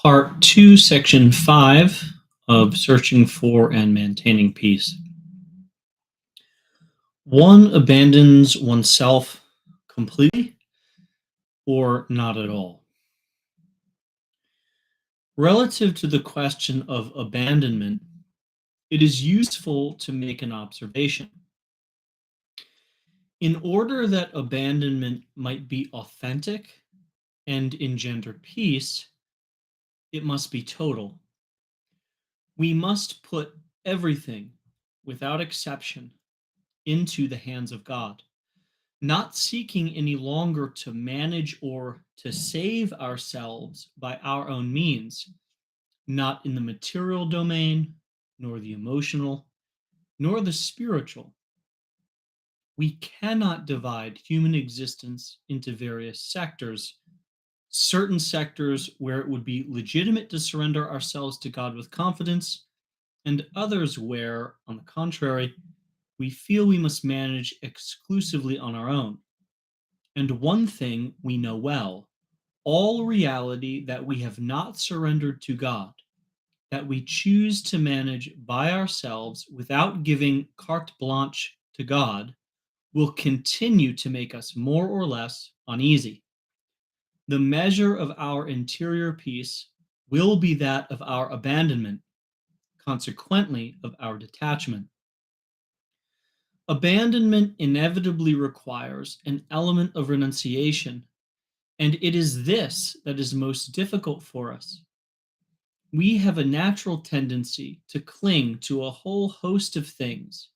Part 2, Section 5 of Searching for and Maintaining Peace. One abandons oneself completely or not at all. Relative to the question of abandonment, it is useful to make an observation. In order that abandonment might be authentic and engender peace, it must be total. We must put everything, without exception, into the hands of God, not seeking any longer to manage or to save ourselves by our own means, not in the material domain, nor the emotional, nor the spiritual. We cannot divide human existence into various sectors, certain sectors where it would be legitimate to surrender ourselves to God with confidence, and others where, on the contrary, we feel we must manage exclusively on our own. And one thing we know well, all reality that we have not surrendered to God, that we choose to manage by ourselves without giving carte blanche to God, will continue to make us more or less uneasy. The measure of our interior peace will be that of our abandonment, consequently of our detachment. Abandonment inevitably requires an element of renunciation, and it is this that is most difficult for us. We have a natural tendency to cling to a whole host of things,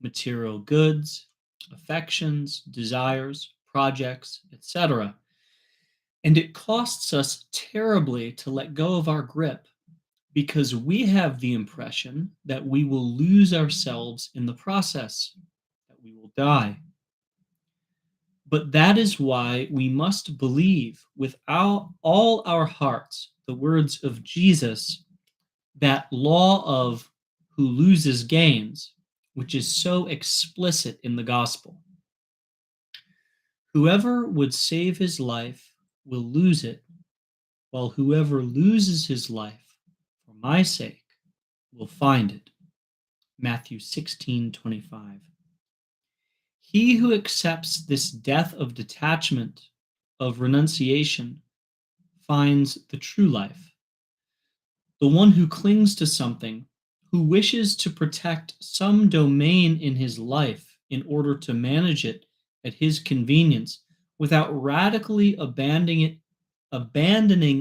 material goods, affections, desires, projects, etc. And it costs us terribly to let go of our grip because we have the impression that we will lose ourselves in the process, that we will die. But that is why we must believe with all our hearts the words of Jesus, that law of who loses gains, which is so explicit in the gospel. Whoever would save his life will lose it, while whoever loses his life for my sake will find it. Matthew 16:25. He who accepts this death of detachment, of renunciation, finds the true life. The one who clings to something, who wishes to protect some domain in his life in order to manage it at his convenience without radically abandoning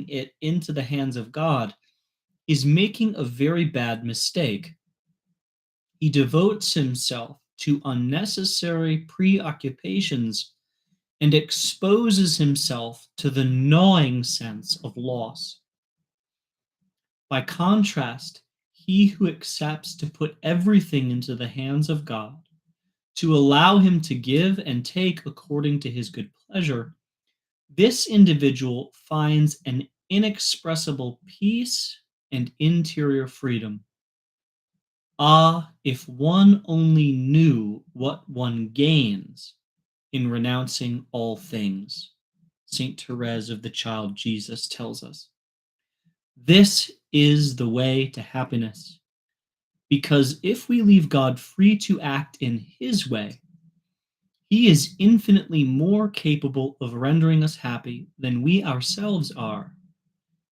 it into the hands of God, is making a very bad mistake. He devotes himself to unnecessary preoccupations and exposes himself to the gnawing sense of loss. By contrast, he who accepts to put everything into the hands of God, to allow him to give and take according to his good pleasure, this individual finds an inexpressible peace and interior freedom. Ah, if one only knew what one gains in renouncing all things, St. Therese of the Child Jesus tells us. This is the way to happiness, because if we leave God free to act in his way, he is infinitely more capable of rendering us happy than we ourselves are,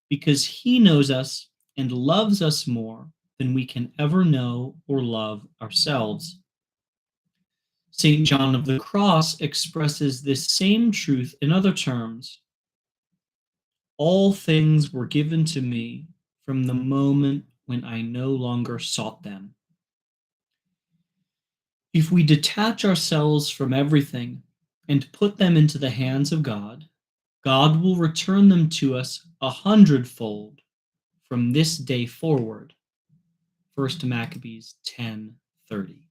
because he knows us and loves us more than we can ever know or love ourselves. St. John of the Cross expresses this same truth in other terms. All things were given to me from the moment when I no longer sought them. If we detach ourselves from everything and put them into the hands of God, God will return them to us 100-fold from this day forward. 1 Maccabees 10:30.